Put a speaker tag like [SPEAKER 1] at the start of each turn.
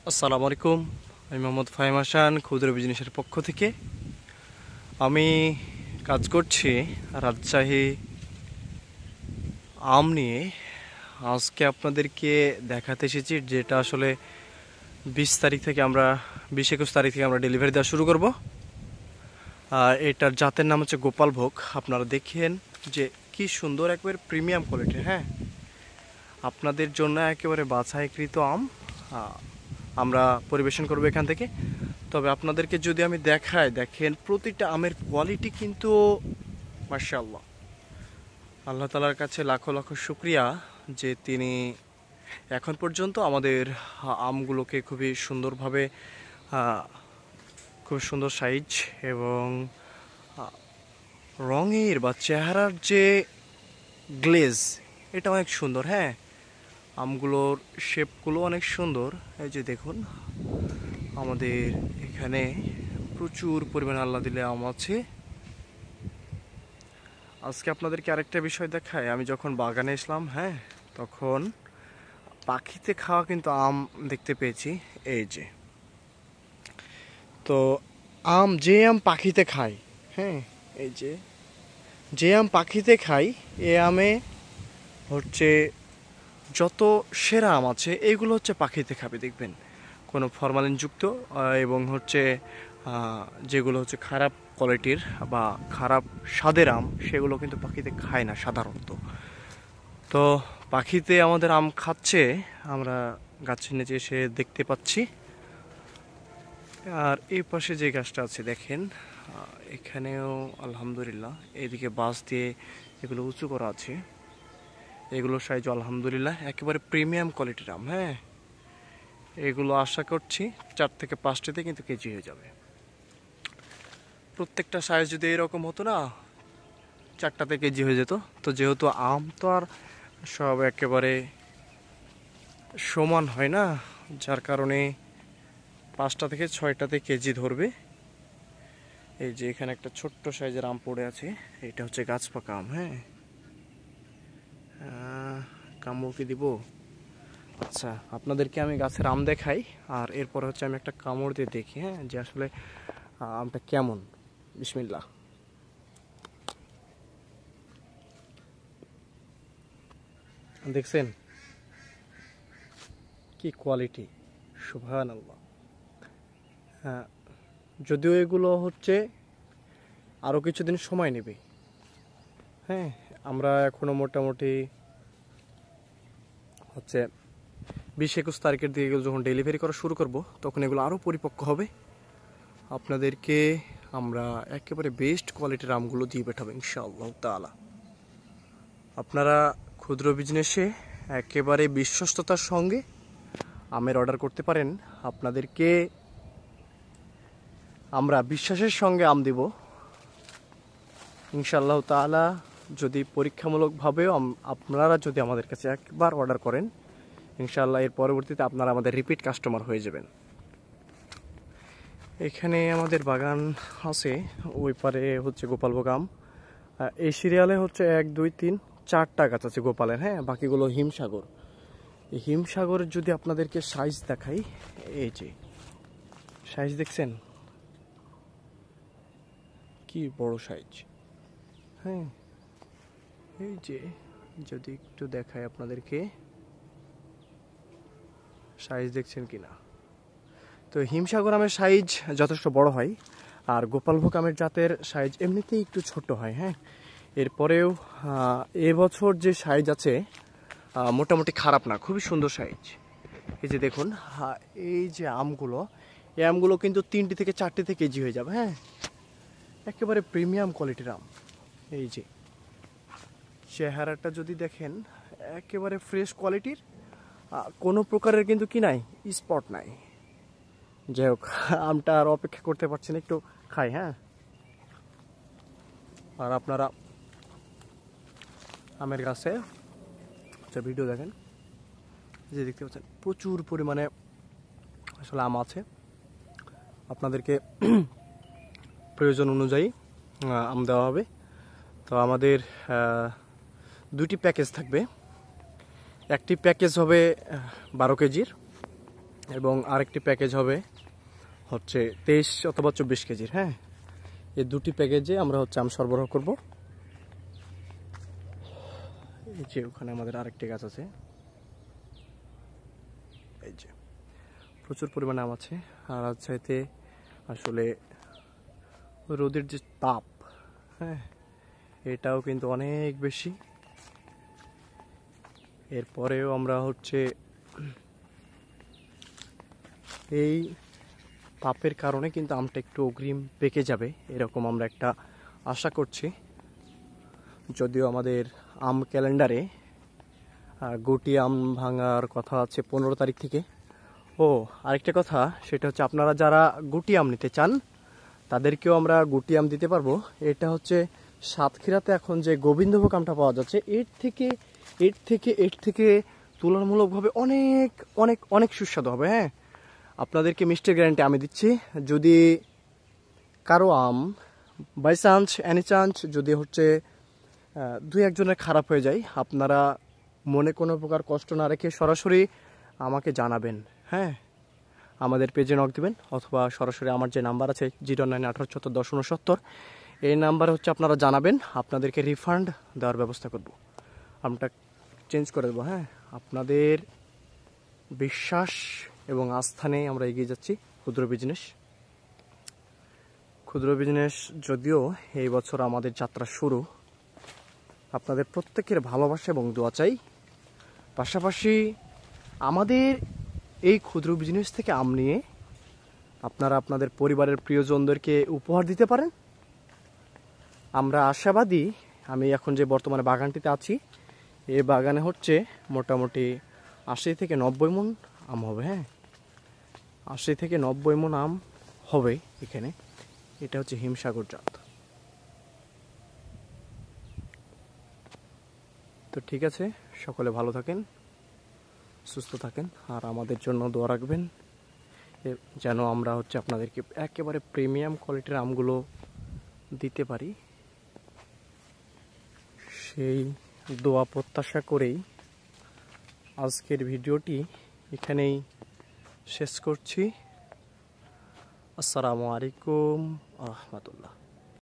[SPEAKER 1] আসসালামু আলাইকুম। আমি মোহাম্মদ ফাহিম হাসান, ক্ষুদ্র বিজনেসের পক্ষ থেকে। আমি কাজ করছি রাজশাহী আম নিয়ে। আজকে আপনাদেরকে দেখাতে এসেছি যেটা আসলে 20 তারিখ থেকে আমরা 20-21 তারিখ থেকে আমরা ডেলিভারি দেওয়া শুরু করব। আর এটার জাতের নাম হচ্ছে গোপালভোগ। আপনারা দেখেন যে কি সুন্দর, একবারে প্রিমিয়াম কোয়ালিটির। হ্যাঁ, আপনাদের জন্য একেবারে বাছাইকৃত আম আমরা পরিবেশন করব এখান থেকে। তবে আপনাদেরকে যদি আমি দেখাই, দেখেন প্রতিটা আমের কোয়ালিটি কিন্তু মাশাআল্লাহ। আল্লাহ তাআলার কাছে লাখো লাখো শুকরিয়া যে তিনি এখন পর্যন্ত আমাদের আমগুলোকে খুবই সুন্দরভাবে, খুব সুন্দর সাইজ এবং রঙের বা চেহারার যে গ্লেজ, এটা অনেক সুন্দর। হ্যাঁ, আমগুলোর শেপগুলো অনেক সুন্দর। এই যে দেখুন, আমাদের এখানে প্রচুর পরিমাণে আল্লাহ দিলে আম আছে। আজকে আপনাদেরকে আরেকটা বিষয় দেখায়। আমি যখন বাগানে এসলাম, হ্যাঁ, তখন পাখিতে খাওয়া কিন্তু আম দেখতে পেয়েছি। এই যে, তো যে আম পাখিতে খায়, হ্যাঁ, এই যে আম পাখিতে খায়, এ আমে হচ্ছে যত সেরা আম আছে এইগুলো হচ্ছে পাখিতে খাবে, দেখবেন কোনো ফরমালিনযুক্ত এবং হচ্ছে যেগুলো হচ্ছে খারাপ কোয়ালিটির বা খারাপ স্বাদের আম, সেগুলো কিন্তু পাখিতে খায় না সাধারণত। তো পাখিতে আমাদের আম খাচ্ছে, আমরা গাছের নিচে এসে দেখতে পাচ্ছি। আর এই পাশে যে গাছটা আছে দেখেন, এখানেও আলহামদুলিল্লাহ, এদিকে বাঁশ দিয়ে এগুলো উঁচু করা আছে। এগুলো সাইজ আলহামদুলিল্লাহ একেবারে প্রিমিয়াম কোয়ালিটির আম। হ্যাঁ, এগুলো আশা করছি 4 থেকে 5টাতে কিন্তু কেজি হয়ে যাবে। প্রত্যেকটা সাইজ যদি এরকম হতো না, 4টাতে কেজি হয়ে যেত। তো যেহেতু আম তো আর সব একেবারে সমান হয় না, যার কারণে 5টা থেকে 6টাতে কেজি ধরবে। এই যে এখানে একটা ছোট্ট সাইজের আম পড়ে আছে, এটা হচ্ছে গাছ পাকা আম। হ্যাঁ, কামড় কি দিব? আচ্ছা, আপনাদেরকে আমি গাছের আম দেখাই, আর এরপর হচ্ছে আমি একটা কামড় দিয়ে দেখি, হ্যাঁ, যে আসলে আমটা কেমন। বিসমিল্লাহ। দেখছেন কি কোয়ালিটি, সুবহানাল্লাহ। হ্যাঁ, যদিও এগুলো হচ্ছে আরও কিছুদিন সময় নেবে। হ্যাঁ, আমরা এখনও মোটামুটি হচ্ছে 20-21 তারিখের দিকে এগুলো যখন ডেলিভারি করা শুরু করব, তখন এগুলো আরও পরিপক্ক হবে। আপনাদেরকে আমরা একেবারে বেস্ট কোয়ালিটির আমগুলো দিয়ে পাঠাবো ইনশাআল্লাহ তাআলা। আপনারা ক্ষুদ্র বিজনেসে একেবারে বিশ্বস্ততার সঙ্গে আমের অর্ডার করতে পারেন। আপনাদেরকে আমরা বিশ্বাসের সঙ্গে আম দিব ইনশাআল্লাহ তাআলা। যদি পরীক্ষামূলকভাবেও আপনারা যদি আমাদের কাছে একবার অর্ডার করেন, ইনশাআল্লাহ এর পরবর্তীতে আপনারা আমাদের রিপিট কাস্টমার হয়ে যাবেন। এখানে আমাদের বাগান আছে, ওই পারে হচ্ছে গোপালভোগ আম। এই সিরিয়ালে হচ্ছে 1, 2, 3, 4টা গাছ আছে গোপালের। হ্যাঁ, বাকিগুলো হিমসাগর। এই হিমসাগরের যদি আপনাদেরকে সাইজ দেখাই, এই যে সাইজ দেখছেন কি বড় সাইজ। হ্যাঁ, এই যে যদি একটু দেখাই আপনাদেরকে, সাইজ দেখছেন কিনা। তো হিমসাগর আমের সাইজ যথেষ্ট বড় হয়, আর গোপালভোগ আমের জাতের সাইজ এমনিতেই একটু ছোট হয়। হ্যাঁ, এরপরেও এবছর যে সাইজ আছে মোটামুটি খারাপ না, খুবই সুন্দর সাইজ। এই যে দেখুন, এই যে আমগুলো, এই আমগুলো কিন্তু 3টে থেকে 4টেতে কেজি হয়ে যাবে। হ্যাঁ, একেবারে প্রিমিয়াম কোয়ালিটির আম। এই যে চেহারাটা যদি দেখেন, একেবারে ফ্রেশ কোয়ালিটির, কোনো প্রকারের কিন্তু কি নাই, স্পট নাই। যাই হোক, আমটা আর অপেক্ষা করতে পারছি না, একটু খাই। হ্যাঁ, আর আপনারা আমের গাছে আচ্ছা ভিডিও দেখেন, যে দেখতে পাচ্ছেন প্রচুর পরিমাণে আসলে আম আছে। আপনাদেরকে প্রয়োজন অনুযায়ী আম দেওয়া হবে। তো আমাদের 2টি প্যাকেজ থাকবে। একটি প্যাকেজ হবে 12 কেজির, এবং আরেকটি প্যাকেজ হবে হচ্ছে 23 অথবা 24 কেজির। হ্যাঁ, এই দুটি প্যাকেজে আমরা হচ্ছে আম সরবরাহ করব। এই যে ওখানে আমাদের আরেকটি গাছ আছে, এই যে প্রচুর পরিমাণে আম আছে। আর রাজশাহীতে আসলে রোদের যে তাপ, হ্যাঁ, এটাও কিন্তু অনেক বেশি। এরপরেও আমরা হচ্ছে এই তাপের কারণে কিন্তু আমটা একটু অগ্রিম পেকে যাবে, এরকম আমরা একটা আশা করছি। যদিও আমাদের আম ক্যালেন্ডারে গুটি আম ভাঙার কথা আছে 15 তারিখ থেকে। ও আরেকটা কথা, সেটা হচ্ছে আপনারা যারা গুটি আম নিতে চান তাদেরকেও আমরা গুটি আম দিতে পারবো। এটা হচ্ছে সাতক্ষীরাতে এখন যে গোবিন্দভোগ আমটা পাওয়া যাচ্ছে, এর থেকে তুলনামূলকভাবে অনেক অনেক অনেক সুস্বাদু হবে। হ্যাঁ, আপনাদেরকে মিষ্টির গ্যারান্টি আমি দিচ্ছি। যদি কারো আম বাই চান্স এনি চান্স যদি হচ্ছে দুই একজনের খারাপ হয়ে যায়, আপনারা মনে কোনো প্রকার কষ্ট না রেখে সরাসরি আমাকে জানাবেন। হ্যাঁ, আমাদের পেজে নক দিবেন অথবা সরাসরি আমার যে নাম্বার আছে 0918741069, এই নাম্বারে হচ্ছে আপনারা জানাবেন, আপনাদেরকে রিফান্ড দেওয়ার ব্যবস্থা করব, আমটা চেঞ্জ করে দেবো। হ্যাঁ, আপনাদের বিশ্বাস এবং আস্থা নিয়ে আমরা এগিয়ে যাচ্ছি। ক্ষুদ্র বিজনেস যদিও এই বছর আমাদের যাত্রা শুরু, আপনাদের প্রত্যেকের ভালোবাসা এবং দোয়া চাই। পাশাপাশি আমাদের এই ক্ষুদ্র বিজনেস থেকে আম নিয়ে আপনারা আপনাদের পরিবারের প্রিয়জনদেরকে উপহার দিতে পারেন। আমরা আশাবাদী, আমি এখন যে বর্তমানে বাগানটিতে আছি, এই বাগানে হচ্ছে মোটামুটি 80 থেকে 90 মণ আম হবে। হ্যাঁ, 80 থেকে 90 মণ আম হবে এখানে। এটা হচ্ছে হিমসাগর জাত। তো ঠিক আছে, সকলে ভালো থাকেন, সুস্থ থাকেন, আর আমাদের জন্য দোয়া রাখবেন যেন আমরা হচ্ছে আপনাদেরকে একেবারে প্রিমিয়াম কোয়ালিটির আমগুলো দিতে পারি। সেই দোয়া প্রত্যাশা করেই আজকের ভিডিওটি এখানেই শেষ করছি। আসসালামু আলাইকুম ওয়া রাহমাতুল্লাহ।